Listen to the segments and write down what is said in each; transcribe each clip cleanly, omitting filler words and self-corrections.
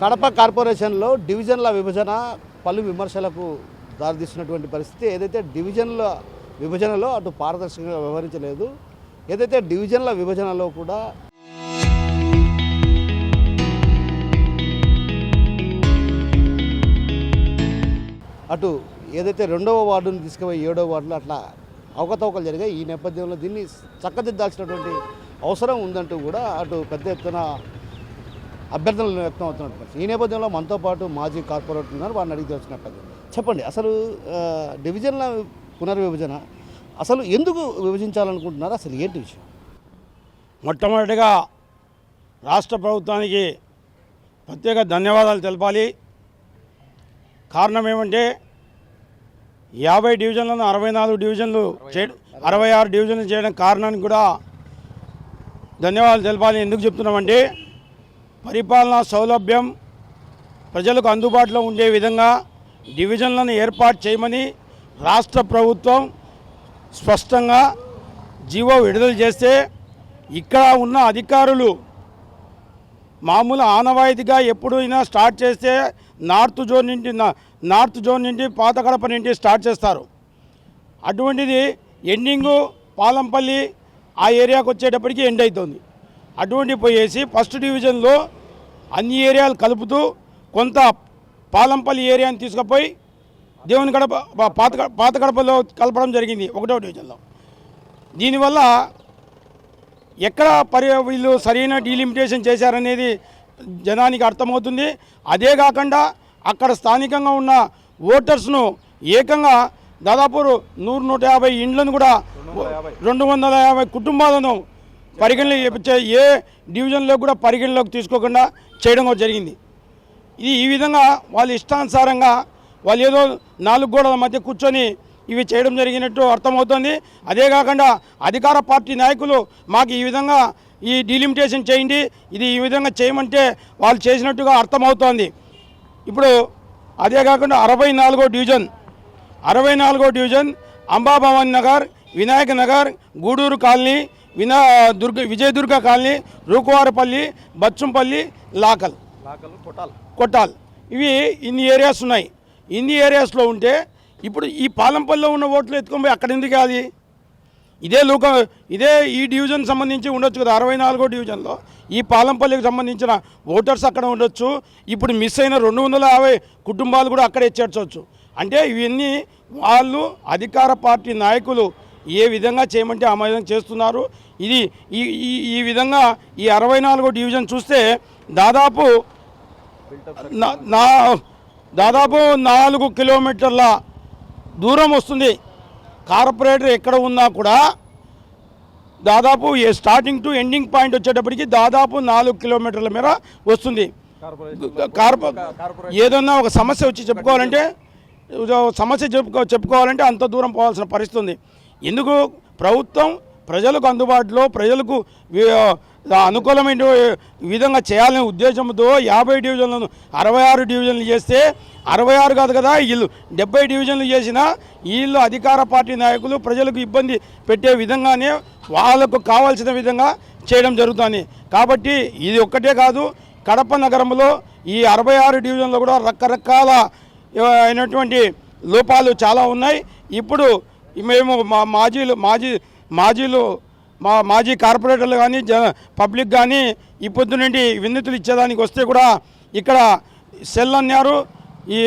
కడప కార్పొరేషన్లో డివిజన్ల విభజన పలు విమర్శలకు దారితీస్తున్నటువంటి పరిస్థితి. ఏదైతే డివిజన్ల విభజనలో అటు పారదర్శకంగా వ్యవహరించలేదు, ఏదైతే డివిజన్ల విభజనలో కూడా అటు ఏదైతే 2వ వార్డును తీసుకుపోయి 7వ వార్డులో అట్లా అవకతవకలు జరిగాయి. ఈ నేపథ్యంలో దీన్ని చక్కదిద్దాల్సినటువంటి అవసరం ఉందంటూ కూడా అటు పెద్ద ఎత్తున అభ్యర్థనలు వ్యక్తం అవుతున్నట్టు. ఈ నేపథ్యంలో మనతో పాటు మాజీ కార్పొరేటర్ ఉన్నారు, వారిని అడిగి తెలిసినట్టు. చెప్పండి, అసలు డివిజన్ల పునర్విభజన అసలు ఎందుకు విభజించాలనుకుంటున్నారు, అసలు ఏంటి విషయం? మొట్టమొదటిగా రాష్ట్ర ప్రభుత్వానికి ప్రత్యేక ధన్యవాదాలు తెలపాలి. కారణం ఏమంటే 50 డివిజన్లను 64 డివిజన్లు 66 డివిజన్లు చేయడం కారణానికి కూడా ధన్యవాదాలు తెలపాలి. ఎందుకు చెప్తున్నామంటే పరిపాలనా సౌలభ్యం ప్రజలకు అందుబాటులో ఉండే విధంగా డివిజన్లను ఏర్పాటు చేయమని రాష్ట్ర ప్రభుత్వం స్పష్టంగా జీవో విడుదల చేస్తే ఇక్కడ ఉన్న అధికారులు మామూలు ఆనవాయితీగా ఎప్పుడైనా స్టార్ట్ చేస్తే నార్త్ జోన్ నుండి పాత కడప నుండి స్టార్ట్ చేస్తారు. అటువంటిది ఎండింగు పాలంపల్లి ఆ ఏరియాకు వచ్చేటప్పటికి ఎండ్ అవుతుంది. అటువంటి పోయేసి ఫస్ట్ డివిజన్లో అన్ని ఏరియాలు కలుపుతూ కొంత పాలంపల్లి ఏరియాని తీసుకుపోయి దేవుని గడప పాత గడపలో కలపడం జరిగింది 1వ డివిజన్లో. దీనివల్ల ఎక్కడ వీళ్ళు సరైన డీలిమిటేషన్ చేశారనేది జనానికి అర్థమవుతుంది. అదే కాకుండా అక్కడ స్థానికంగా ఉన్న ఓటర్స్ను ఏకంగా దాదాపు 100-150 ఇండ్లను కూడా 250 కుటుంబాలను ఏ డివిజన్లో కూడా పరిగణలోకి తీసుకోకుండా చేయడం జరిగింది. ఈ విధంగా వాళ్ళ ఇష్టానుసారంగా వాళ్ళు ఏదో 4 గోడల మధ్య కూర్చొని ఇవి చేయడం జరిగినట్టు అర్థమవుతుంది. అదే కాకుండా అధికార పార్టీ నాయకులు మాకు ఈ విధంగా ఈ డీలిమిటేషన్ చేయండి, ఇది ఈ విధంగా చేయమంటే వాళ్ళు చేసినట్టుగా అర్థమవుతోంది. ఇప్పుడు అదే కాకుండా 64వ division Ambabhavan Nagar, Vinayaka Nagar, Gudur colony, Vijayadurga colony, Rukuvarapalli, Bachampalli, Kottal ఇవి ఇన్ని ఏరియాస్ ఉన్నాయి. ఇన్ని ఏరియాస్లో ఉంటే ఇప్పుడు ఈ పాలంపల్లిలో ఉన్న ఓట్లు ఎత్తుకొని పోయి అక్కడ ఎందుకు కాదు? ఇదే ఈ డివిజన్ సంబంధించి ఉండొచ్చు కదా. 64వ డివిజన్లో ఈ పాలంపల్లికి సంబంధించిన ఓటర్స్ అక్కడ ఉండొచ్చు. ఇప్పుడు మిస్ అయిన 250 కుటుంబాలు కూడా అక్కడే చేర్చవచ్చు. అంటే ఇవన్నీ వాళ్ళు అధికార పార్టీ నాయకులు ఏ విధంగా చేయమంటే ఆ విధంగా చేస్తున్నారు. ఇది ఈ విధంగా ఈ 64వ డివిజన్ చూస్తే దాదాపు 4 కిలోమీటర్ల దూరం వస్తుంది. కార్పొరేటర్ ఎక్కడ ఉన్నా కూడా దాదాపు స్టార్టింగ్ టు ఎండింగ్ పాయింట్ వచ్చేటప్పటికి దాదాపు 4 కిలోమీటర్ల మేర వస్తుంది. ఏదన్నా ఒక సమస్య వచ్చి చెప్పుకోవాలంటే అంత దూరం పోవాల్సిన పరిస్థితి ఉంది. ఎందుకు? ప్రభుత్వం ప్రజలకు అందుబాటులో ప్రజలకు అనుకూలమైన విధంగా చేయాలనే ఉద్దేశంతో 50 డివిజన్లను 66 డివిజన్లు చేస్తే 66 కాదు కదా, వీళ్ళు 70 డివిజన్లు చేసినా వీళ్ళు అధికార పార్టీ నాయకులు ప్రజలకు ఇబ్బంది పెట్టే విధంగానే వాళ్ళకు కావాల్సిన విధంగా చేయడం జరుగుతుంది. కాబట్టి ఇది ఒక్కటే కాదు, కడప నగరంలో ఈ 66 డివిజన్లో కూడా రకరకాల అయినటువంటి లోపాలు చాలా ఉన్నాయి. ఇప్పుడు మేము మాజీ కార్పొరేటర్లు కానీ పబ్లిక్ కానీ ఈ పొద్దు నుండి వినతులు ఇచ్చేదానికి వస్తే కూడా ఇక్కడ సెల్ అన్నారు, ఈ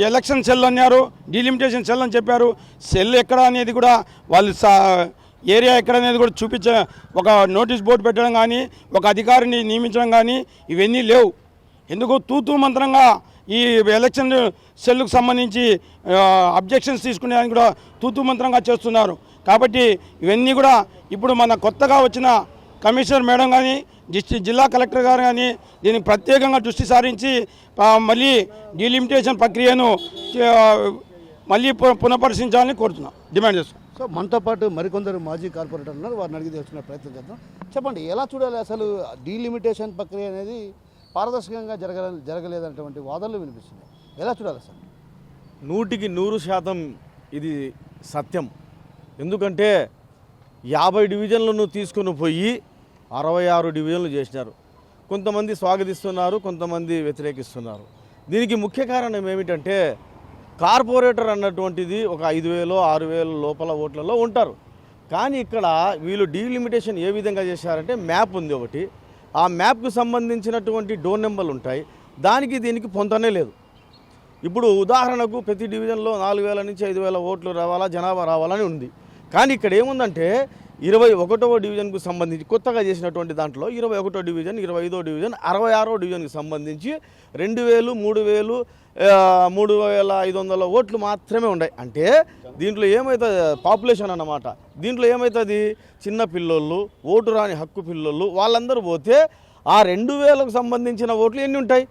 ఎలక్షన్ సెల్ అన్నారు, డీలిమిటేషన్ సెల్ అని చెప్పారు. సెల్ ఎక్కడ అనేది కూడా వాళ్ళు ఏరియా ఎక్కడ అనేది కూడా చూపించే ఒక నోటీస్ బోర్డు పెట్టడం కానీ ఒక అధికారిని నియమించడం కానీ ఇవన్నీ లేవు. ఎందుకు తూతూ మంత్రంగా ఈ ఎలక్షన్ సెల్కు సంబంధించి అబ్జెక్షన్స్ తీసుకునేదానికి కూడా తూతూ మంత్రంగా చేస్తున్నారు. కాబట్టి ఇవన్నీ కూడా ఇప్పుడు మన కొత్తగా వచ్చిన కమిషనర్ మేడం కానీ జిల్లా కలెక్టర్ గారు కానీ దీనికి ప్రత్యేకంగా దృష్టి సారించి మళ్ళీ డీలిమిటేషన్ ప్రక్రియను మళ్ళీ పునఃపరిశీలించాలని కోరుతున్నాం, డిమాండ్ చేస్తున్నాం. సో మనతో పాటు మరికొందరు మాజీ కార్పొరేటర్ ఉన్నారు, వారిని అడిగి తెలుసుకునే ప్రయత్నం చేద్దాం. చెప్పండి, ఎలా చూడాలి అసలు డీలిమిటేషన్ ప్రక్రియ అనేది పారదర్శకంగా జరగలేదన్నటువంటి వాదనలు వినిపిస్తున్నాయి. ఎలా చూడాలి అసలు? 100కి 100% ఇది సత్యం. ఎందుకంటే 50 డివిజన్లను తీసుకుని పోయి 66 డివిజన్లు చేసినారు. కొంతమంది స్వాగతిస్తున్నారు, కొంతమంది వ్యతిరేకిస్తున్నారు. దీనికి ముఖ్య కారణం ఏమిటంటే కార్పొరేటర్ అన్నటువంటిది ఒక 5,000 6,000 లోపల ఓట్లలో ఉంటారు. కానీ ఇక్కడ వీళ్ళు డీలిమిటేషన్ ఏ విధంగా చేశారంటే మ్యాప్ ఉంది ఒకటి, ఆ మ్యాప్కు సంబంధించినటువంటి డోర్ నెంబర్లు ఉంటాయి, దానికి దీనికి పొంతనే లేదు. ఇప్పుడు ఉదాహరణకు ప్రతి డివిజన్లో 4,000 నుంచి 5,000 ఓట్లు రావాలా, జనాభా రావాలని ఉంది. కానీ ఇక్కడ ఏముందంటే 21వ డివిజన్కు సంబంధించి కొత్తగా చేసినటువంటి దాంట్లో 21వ డివిజన్, 25వ డివిజన్, 66వ డివిజన్కి సంబంధించి 2,000, 3,000, 3,500 ఓట్లు మాత్రమే ఉన్నాయి. అంటే దీంట్లో ఏమవుతుంది, పాపులేషన్ అన్నమాట. దీంట్లో ఏమవుతుంది, చిన్న పిల్లోళ్ళు, ఓటు రాని హక్కు పిల్లోళ్ళు వాళ్ళందరూ పోతే ఆ 2,000కు సంబంధించిన ఓట్లు ఎన్ని ఉంటాయి,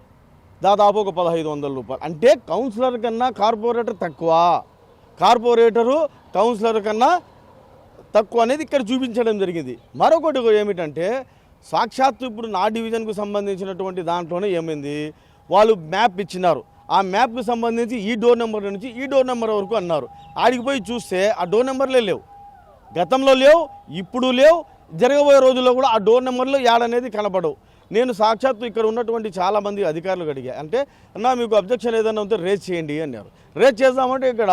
దాదాపు ఒక 1,500 రూపాయలు. అంటే కౌన్సిలర్ కన్నా కార్పొరేటర్ తక్కువ, కార్పొరేటరు కౌన్సిలర్ కన్నా తక్కువ అనేది ఇక్కడ చూపించడం జరిగింది. మరొకటి ఏమిటంటే సాక్షాత్తు ఇప్పుడు నా డివిజన్కు సంబంధించినటువంటి దాంట్లోనే ఏమైంది, వాళ్ళు మ్యాప్ ఇచ్చినారు, ఆ మ్యాప్కి సంబంధించి ఈ డోర్ నెంబర్ నుంచి ఈ డోర్ నెంబర్ వరకు అన్నారు. ఆడికి పోయి చూస్తే ఆ డోర్ నెంబర్లే లేవు, గతంలో లేవు, ఇప్పుడు లేవు, జరగబోయే రోజుల్లో కూడా ఆ డోర్ నెంబర్లు యాడనేది కనపడవు. నేను సాక్షాత్తు ఇక్కడ ఉన్నటువంటి చాలామంది అధికారులు అడిగా, అంటే అన్నా మీకు అబ్జెక్షన్ ఏదైనా ఉంటే రేజ్ చేయండి అన్నారు. రేజ్ చేద్దామంటే ఇక్కడ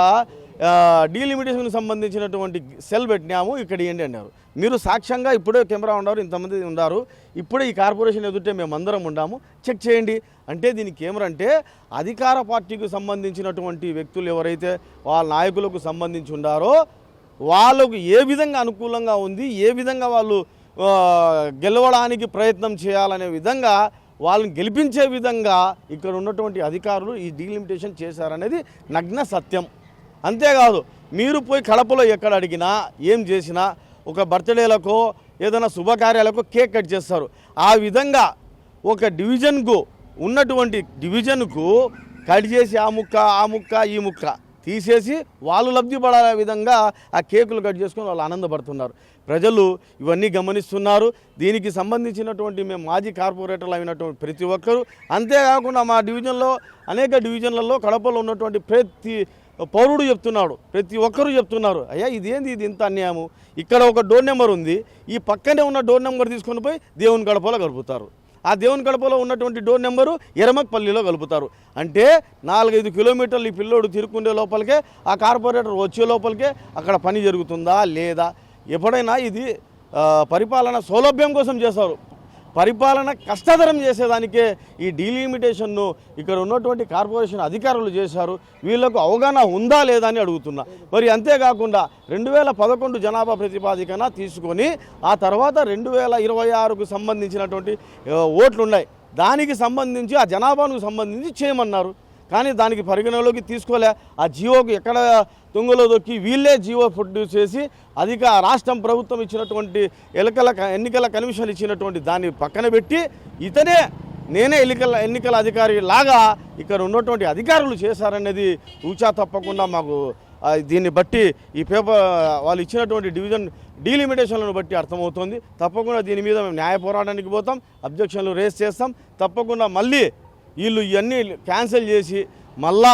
డీలిమిటేషన్కి సంబంధించినటువంటి సెల్ పెట్టినాము, ఇక్కడ ఇవ్వండి అన్నారు. మీరు సాక్ష్యంగా ఇప్పుడే కెమెరా ఉన్నారు, ఇంతమంది ఉన్నారు, ఇప్పుడే ఈ కార్పొరేషన్ ఎదుటే మేమందరం ఉన్నాము, చెక్ చేయండి అంటే దీనికి ఏమరంటే అధికార పార్టీకి సంబంధించినటువంటి వ్యక్తులు ఎవరైతే వాళ్ళ నాయకులకు సంబంధించి ఉన్నారో వాళ్ళకు ఏ విధంగా అనుకూలంగా ఉంది, ఏ విధంగా వాళ్ళు గెలవడానికి ప్రయత్నం చేయాలనే విధంగా వాళ్ళని గెలిపించే విధంగా ఇక్కడ ఉన్నటువంటి అధికారులు ఈ డీలిమిటేషన్ చేశారనేది నగ్న సత్యం. అంతేకాదు మీరు పోయి కడపలో ఎక్కడ అడిగినా ఏం చేసినా ఒక బర్త్డేలకో ఏదైనా శుభకార్యాలకో కేక్ కట్ చేస్తారు. ఆ విధంగా ఒక డివిజన్కు ఉన్నటువంటి డివిజన్కు కట్ చేసి ఆ ముక్క ఈ ముక్క తీసేసి వాళ్ళు లబ్ధి పడే విధంగా ఆ కేకులు కట్ చేసుకొని వాళ్ళు ఆనందపడుతున్నారు. ప్రజలు ఇవన్నీ గమనిస్తున్నారు. దీనికి సంబంధించినటువంటి మేము మాజీ కార్పొరేటర్లు అయినటువంటి ప్రతి ఒక్కరూ, అంతేకాకుండా మా డివిజన్లో అనేక డివిజన్లలో కడపలో ఉన్నటువంటి ప్రతి పౌరుడు చెప్తున్నాడు, ప్రతి ఒక్కరూ చెప్తున్నారు, అయ్యా ఇదేంది, ఇది ఇంత అన్యాయము, ఇక్కడ ఒక డోర్ నెంబర్ ఉంది, ఈ పక్కనే ఉన్న డోర్ నెంబర్ తీసుకొని పోయి దేవుని గడపలో కలుపుతారు, ఆ దేవుని గడపలో ఉన్నటువంటి డోర్ నెంబరు ఎరమక్పల్లిలో కలుపుతారు. అంటే 4-5 కిలోమీటర్లు ఈ పిల్లోడు తిరుక్కుండే లోపలికే, ఆ కార్పొరేటర్ వచ్చే లోపలికే అక్కడ పని జరుగుతుందా లేదా? ఎప్పుడైనా ఇది పరిపాలన సౌలభ్యం కోసం చేస్తారు, పరిపాలన కష్టతరం చేసేదానికే ఈ డీలిమిటేషన్ను ఇక్కడ ఉన్నటువంటి కార్పొరేషన్ అధికారులు చేశారు. వీళ్లకు అవగాహన ఉందా లేదా అని అడుగుతున్నా. మరి అంతేకాకుండా 2011 జనాభా ప్రతిపాదికన తీసుకొని ఆ తర్వాత 2026కు సంబంధించినటువంటి ఓట్లు ఉన్నాయి, దానికి సంబంధించి ఆ జనాభాకు సంబంధించి చేయమన్నారు. కానీ దానికి పరిగణలోకి తీసుకోలే. ఆ జీవోకు ఎక్కడ తుంగలో దొక్కి వీళ్ళే జీవో ప్రొడ్యూస్ చేసి రాష్ట్రం ప్రభుత్వం ఇచ్చినటువంటి ఎన్నికల కమిషన్ ఇచ్చినటువంటి దాన్ని పక్కన పెట్టి నేనే ఎన్నికల అధికారి లాగా ఇక్కడ ఉన్నటువంటి అధికారులు చేశారనేది ఊచా తప్పకుండా మాకు దీన్ని బట్టి ఈ పేపర్ వాళ్ళు ఇచ్చినటువంటి డివిజన్ డీలిమిటేషన్లను బట్టి అర్థమవుతుంది. తప్పకుండా దీని మీద మేము న్యాయ పోరాటానికి పోతాం, అబ్జెక్షన్లు రేస్ చేస్తాం. తప్పకుండా మళ్ళీ వీళ్ళు ఇవన్నీ క్యాన్సిల్ చేసి మళ్ళా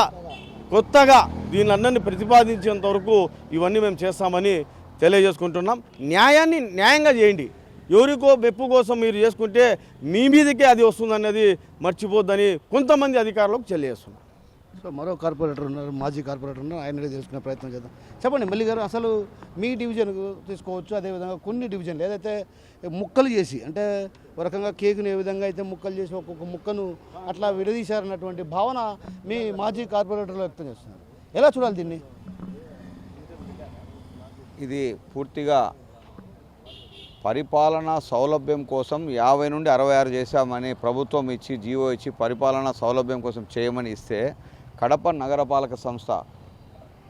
కొత్తగా దీనిఅందరినీ ప్రతిపాదించేంత వరకు ఇవన్నీ మేము చేస్తామని తెలియజేసుకుంటున్నాం. న్యాయాన్ని న్యాయంగా చేయండి, ఎవరికో మెప్పు కోసం మీరు చేసుకుంటే మీ మీదకే అది వస్తుందన్నది మర్చిపోద్దని కొంతమంది అధికారులకు తెలియజేస్తున్నాం. సో మరో కార్పొరేటర్ ఉన్నారు, మాజీ కార్పొరేటర్ ఉన్నారు, ఆయన తెలుసుకునే ప్రయత్నం చేద్దాం. చెప్పండి మల్లి గారు, అసలు మీ డివిజన్కు తీసుకోవచ్చు, అదేవిధంగా కొన్ని డివిజన్లు ఏదైతే ముక్కలు చేసి, అంటే ఒక రకంగా కేకుని ఏ విధంగా అయితే ముక్కలు చేసి ఒక్కొక్క ముక్కను అట్లా విడదీశారన్నటువంటి భావన మీ మాజీ కార్పొరేటర్లు వ్యక్తం చేస్తున్నారు. ఎలా చూడాలి దీన్ని? ఇది పూర్తిగా పరిపాలనా సౌలభ్యం కోసం 50 నుండి 66 చేశామని ప్రభుత్వం ఇచ్చి జీవో ఇచ్చి పరిపాలనా సౌలభ్యం కోసం చేయమని ఇస్తే కడప నగరపాలక సంస్థ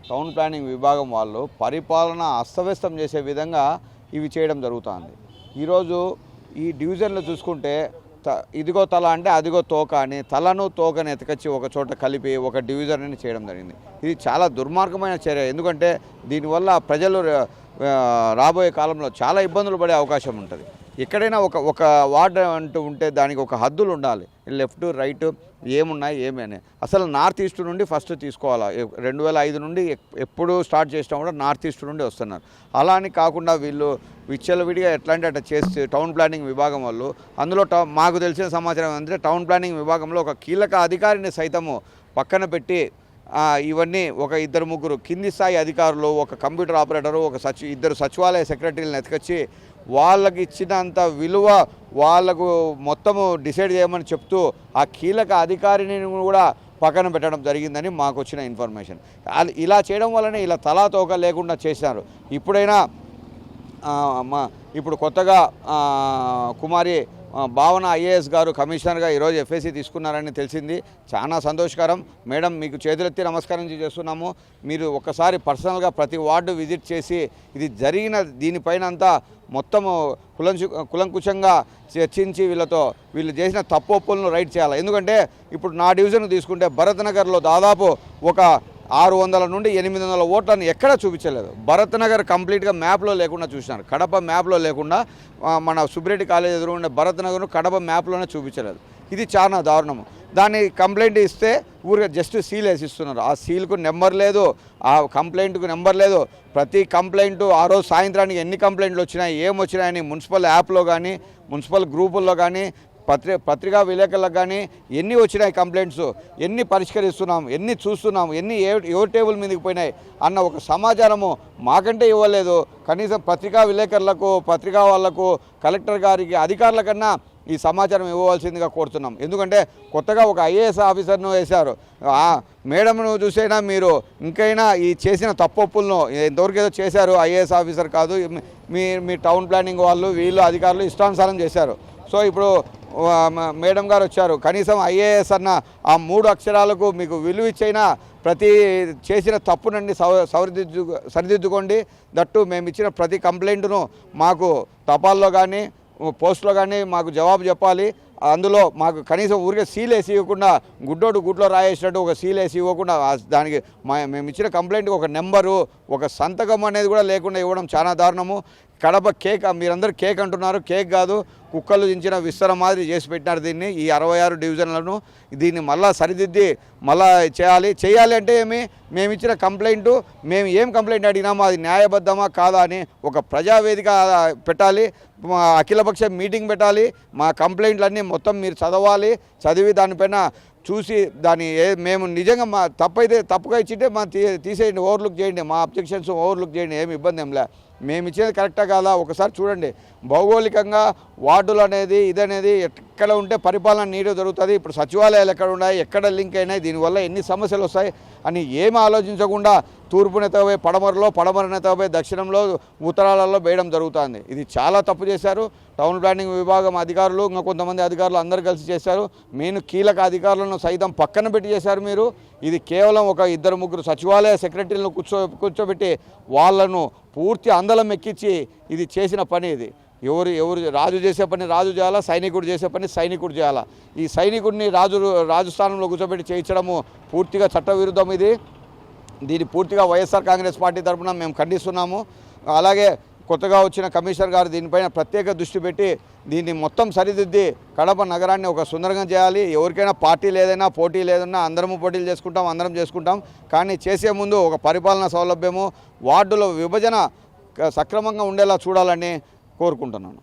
టౌన్ ప్లానింగ్ విభాగం వాళ్ళు పరిపాలన అస్తవ్యస్తం చేసే విధంగా ఇవి చేయడం జరుగుతుంది. ఈరోజు ఈ డివిజన్లో చూసుకుంటే ఇదిగో తల అంటే అదిగో తోక అని తలను తోకని ఎతకచ్చి ఒక చోట కలిపి ఒక డివిజన్ అని చేయడం జరిగింది. ఇది చాలా దుర్మార్గమైన చర్య. ఎందుకంటే దీనివల్ల ప్రజలు రాబోయే కాలంలో చాలా ఇబ్బందులు పడే అవకాశం ఉంటుంది. ఎక్కడైనా ఒక వార్డు అంటూ ఉంటే దానికి ఒక హద్దులు ఉండాలి, లెఫ్ట్ రైట్ ఏమున్నాయి ఏమి అని. అసలు నార్త్ ఈస్ట్ నుండి ఫస్ట్ తీసుకోవాలి. 2005 నుండి ఎప్పుడు స్టార్ట్ చేసినా కూడా నార్త్ ఈస్ట్ నుండి వస్తున్నారు. అలా అని కాకుండా వీళ్ళు విచ్చలవిడిగా ఎట్లా అంటే అట్లా చేస్తే టౌన్ ప్లానింగ్ విభాగం వాళ్ళు అందులో మాకు తెలిసిన సమాచారం ఏంటంటే టౌన్ ప్లానింగ్ విభాగంలో ఒక కీలక అధికారిని సైతము పక్కన పెట్టి ఇవన్నీ ఒక 2-3 కింది స్థాయి అధికారులు, ఒక కంప్యూటర్ ఆపరేటరు, ఒక 2 సచివాలయ సెక్రటరీలను ఎత్తుకొచ్చి వాళ్ళకి ఇచ్చినంత విలువ వాళ్ళకు మొత్తము డిసైడ్ చేయమని చెప్తూ ఆ కీలక అధికారిని కూడా పక్కన పెట్టడం జరిగిందని మాకు వచ్చిన ఇన్ఫర్మేషన్. ఇలా చేయడం వల్లనే ఇలా తలాతోక లేకుండా చేశారు. ఇప్పుడైనా ఇప్పుడు కొత్తగా కుమారి భావన ఐఏఎస్ గారు కమిషనర్గా ఈరోజు ఎఫ్ఏసి తీసుకున్నారని తెలిసింది. చాలా సంతోషకరం. మేడం, మీకు చేతులెత్తి నమస్కారం చేస్తున్నాము. మీరు ఒకసారి పర్సనల్గా ప్రతి వార్డు విజిట్ చేసి ఇది జరిగిన దీనిపైన అంతా మొత్తము కులంకుశంగా చర్చించి వీళ్ళు చేసిన తప్పొప్పులను రైట్ చేయాలి. ఎందుకంటే ఇప్పుడు నా డివిజన్ తీసుకుంటే భరత్ నగర్లో దాదాపు ఒక 600 నుండి 800 ఓట్లను ఎక్కడా చూపించలేదు. భరత్ నగర్ కంప్లీట్గా మ్యాప్లో లేకుండా చూసినారు. కడప మ్యాప్లో లేకుండా మన సుబ్రెడ్డి కాలేజ్ ఎదురుండే భరత్ నగర్ను కడప మ్యాప్లోనే చూపించలేదు. ఇది చాలా దారుణము. దాన్ని కంప్లైంట్ ఇస్తే ఊరిగా జస్ట్ సీల్ వేసిస్తున్నారు. ఆ సీల్కు నెంబర్ లేదు, ఆ కంప్లైంట్కు నెంబర్ లేదు. ప్రతి కంప్లైంట్ ఆ రోజు సాయంత్రానికి ఎన్ని కంప్లైంట్లు వచ్చినాయి, ఏమొచ్చినాయని మున్సిపల్ యాప్లో కానీ మున్సిపల్ గ్రూపుల్లో కానీ పత్రికా విలేకరులకు కానీ ఎన్ని వచ్చినాయి కంప్లైంట్స్, ఎన్ని పరిష్కరిస్తున్నాం, ఎన్ని చూస్తున్నాం, ఎన్ని ఎవరి టేబుల్ మీదకి పోయినాయి అన్న ఒక సమాచారము మాకంటే ఇవ్వలేదు. కనీసం పత్రికా విలేకరులకు, పత్రికా వాళ్లకు, కలెక్టర్ గారికి, అధికారుల కన్నా ఈ సమాచారం ఇవ్వవలసిందిగా కోరుతున్నాం. ఎందుకంటే కొత్తగా ఒక ఐఏఎస్ ఆఫీసర్ను వేశారు. మేడంను చూసైనా మీరు ఇంకైనా ఈ చేసిన తప్పొప్పులను ఎంతవరకు ఏదో చేశారు. ఐఏఎస్ ఆఫీసర్ కాదు, మీ టౌన్ ప్లానింగ్ వాళ్ళు వీళ్ళు అధికారులు ఇష్టానుసారం చేశారు. సో ఇప్పుడు మేడం గారు వచ్చారు. కనీసం ఐఏఎస్ అన్న ఆ 3 అక్షరాలకు మీకు విలువ ఇచ్చైనా ప్రతి చేసిన తప్పునండి సరిదిద్దుకోండి. దట్టు మేము ఇచ్చిన ప్రతి కంప్లైంట్ను మాకు తపాల్లో కానీ పోస్ట్లో కానీ మాకు జవాబు చెప్పాలి. అందులో మాకు కనీసం ఊరికే సీల్ వేసి ఇవ్వకుండా గుడ్డోడు గుడ్లో రాయేసినట్టు ఒక సీల్ వేసి ఇవ్వకుండా దానికి మేము ఇచ్చిన కంప్లైంట్కి ఒక నెంబరు, ఒక సంతకం అనేది కూడా లేకుండా ఇవ్వడం చాలా దారుణము. కడప కేక్, మీరందరూ కేక్ అంటున్నారు, కేక్ కాదు, కుక్కలు దించిన విస్తర మాదిరి చేసి పెట్టినారు దీన్ని. ఈ 66 డివిజన్లను దీన్ని మళ్ళా సరిదిద్ది మళ్ళా చేయాలి అంటే మేము ఇచ్చిన కంప్లైంటు, మేము ఏం కంప్లైంట్ అడిగినామో అది న్యాయబద్ధమా కాదా అని ఒక ప్రజావేదిక పెట్టాలి, అఖిలపక్ష మీటింగ్ పెట్టాలి. మా కంప్లైంట్లన్నీ మొత్తం మీరు చదివి దానిపైన చూసి మేము నిజంగా మా తప్పుగా ఇచ్చింటే తీసేయండి, ఓవర్లుక్ చేయండి, మా అబ్జెక్షన్స్ ఓవర్లుక్ చేయండి, ఏమి ఇబ్బంది ఏం లే. మేము ఇచ్చేది కరెక్టా కాదా ఒకసారి చూడండి. భౌగోళికంగా వార్డులు అనేది ఇదనేది ఎక్కడ ఉంటే పరిపాలన నీరు జరుగుతుంది. ఇప్పుడు సచివాలయాలు ఎక్కడ ఉన్నాయి, ఎక్కడ లింక్ అయినాయి, దీనివల్ల ఎన్ని సమస్యలు వస్తాయి అని ఏమి ఆలోచించకుండా తూర్పు నెతపోయి పడమర నెతపోయి దక్షిణంలో ఉత్తరాలలో వేయడం జరుగుతుంది. ఇది చాలా తప్పు చేశారు. టౌన్ ప్లానింగ్ విభాగం అధికారులు, ఇంకా కొంతమంది అధికారులు అందరూ కలిసి చేశారు. మెయిన్ కీలక అధికారులను సైతం పక్కన పెట్టి చేశారు మీరు. ఇది కేవలం ఒక 2-3 సచివాలయ సెక్రటరీలను కూర్చోబెట్టి వాళ్ళను పూర్తి అందలం ఎక్కించి ఇది చేసిన పని. ఇది ఎవరు రాజు చేసే పని రాజు చేయాలా, సైనికుడు చేసే పని సైనికుడు చేయాలా. ఈ సైనికుడిని రాజు స్థానంలో కూర్చోబెట్టి చేయించడము పూర్తిగా చట్టవిరుద్ధం. దీన్ని పూర్తిగా వైఎస్ఆర్ కాంగ్రెస్ పార్టీ తరఫున మేము ఖండిస్తున్నాము. అలాగే కొత్తగా వచ్చిన కమిషనర్ గారు దీనిపైన ప్రత్యేక దృష్టి పెట్టి దీన్ని మొత్తం సరిదిద్ది కడప నగరాన్ని ఒక సుందరంగా చేయాలి. ఎవరికైనా పార్టీ లేదైనా పోటీ లేదన్నా అందరము పోటీలు చేసుకుంటాం, అందరం చేసుకుంటాం. కానీ చేసే ముందు ఒక పరిపాలనా సౌలభ్యము, వార్డుల విభజన సక్రమంగా ఉండేలా చూడాలని కోరుకుంటున్నాను.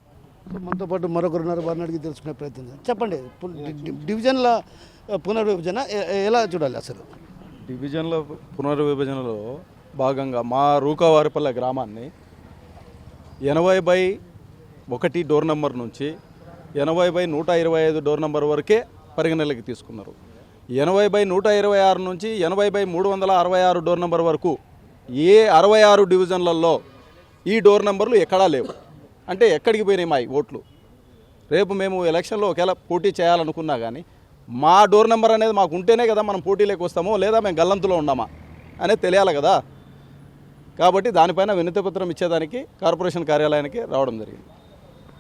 మనతో పాటు మరొకరున్నారు, వారిని అడిగి తెలుసుకునే ప్రయత్నం చెప్పండి. డివిజన్ల పునర్విభజన ఎలా చూడాలి? అసలు డివిజన్ల పునర్విభజనలో భాగంగా మా రూకావారిపల్లె గ్రామాన్ని 80/1 డోర్ నెంబర్ నుంచి 80/125 డోర్ నెంబర్ వరకే పరిగణనలోకి తీసుకున్నారు. 80/126 నుంచి 80/366 డోర్ నెంబర్ వరకు ఏ 66 డివిజన్లలో ఈ డోర్ నెంబర్లు ఎక్కడా లేవు. అంటే ఎక్కడికి పోయినాయి మా ఓట్లు? రేపు మేము ఎలక్షన్లో ఒకవేళ పోటీ చేయాలనుకున్నా కానీ మా డోర్ నెంబర్ అనేది మాకు ఉంటేనే కదా మనం పోటీలోకి వస్తామో, లేదా మేము గల్లంతులో ఉన్నామా అనేది తెలియాలి కదా. కాబట్టి దానిపైన వినతిపత్రం ఇచ్చేదానికి కార్పొరేషన్ కార్యాలయానికి రావడం జరిగింది.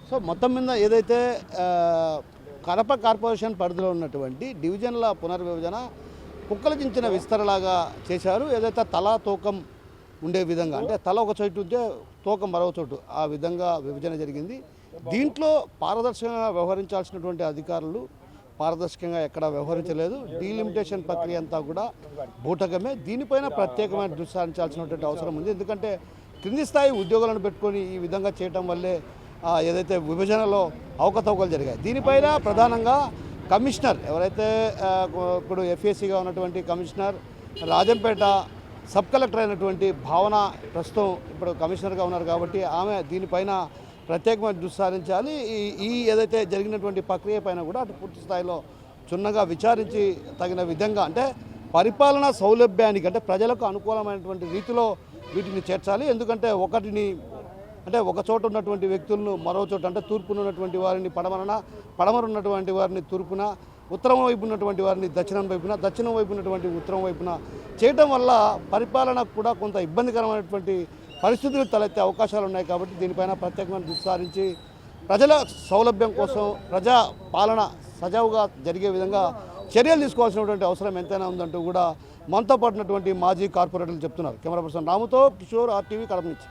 సో మొత్తం మీద ఏదైతే కడప కార్పొరేషన్ పరిధిలో ఉన్నటువంటి డివిజన్ల పునర్విభజన కుక్కలు చించిన విస్తరలాగా చేశారు. ఏదైతే తలా తూకం ఉండే విధంగా, అంటే తల ఒక చోటు ఉంటే తూకం మరో చోటు, ఆ విధంగా విభజన జరిగింది. దీంట్లో పారదర్శకంగా వ్యవహరించాల్సినటువంటి అధికారులు పారదర్శకంగా ఎక్కడ వ్యవహరించలేదు. డీలిమిటేషన్ ప్రక్రియ అంతా కూడా బూటకమే. దీనిపైన ప్రత్యేకమైన దృష్టి సారించాల్సినటువంటి అవసరం ఉంది. ఎందుకంటే క్రింది స్థాయి ఉద్యోగులను పెట్టుకొని ఈ విధంగా చేయటం వల్లే ఏదైతే విభజనలో అవకతవకలు జరిగాయి. దీనిపైన ప్రధానంగా కమిషనర్ ఎవరైతే ఇప్పుడు ఎఫ్ఏసీగా ఉన్నటువంటి కమిషనర్, రాజంపేట సబ్ కలెక్టర్ అయినటువంటి భావన ప్రస్తుతం ఇప్పుడు కమిషనర్గా ఉన్నారు కాబట్టి ఆమె దీనిపైన ప్రత్యేకమైన దృష్టి సారించాలి. ఈ ఏదైతే జరిగినటువంటి ప్రక్రియ పైన కూడా అటు పూర్తి స్థాయిలో క్షుణ్ణంగా విచారించి తగిన విధంగా అంటే పరిపాలనా సౌలభ్యానికి అంటే ప్రజలకు అనుకూలమైనటువంటి రీతిలో వీటిని చేర్చాలి. ఎందుకంటే ఒక చోట ఉన్నటువంటి వ్యక్తులను మరో చోట అంటే తూర్పున ఉన్నటువంటి వారిని పడమర ఉన్నటువంటి వారిని తూర్పున, ఉత్తరం వైపు ఉన్నటువంటి వారిని దక్షిణం వైపున, దక్షిణం వైపు ఉన్నటువంటి ఉత్తరం వైపున చేయటం వల్ల పరిపాలనకు కూడా కొంత ఇబ్బందికరమైనటువంటి పరిస్థితులు తలెత్తే అవకాశాలు ఉన్నాయి. కాబట్టి దీనిపైన ప్రత్యేకమైన దృష్టి సారించి ప్రజల సౌలభ్యం కోసం ప్రజా పాలన సజావుగా జరిగే విధంగా చర్యలు తీసుకోవాల్సినటువంటి అవసరం ఎంతైనా ఉందంటూ కూడా మనతో పాటున్నటువంటి మాజీ కార్పొరేటర్లు చెప్తున్నారు. కెమెరా పర్సన్ రాముతో కిషోర్, RTV కడప నుంచి.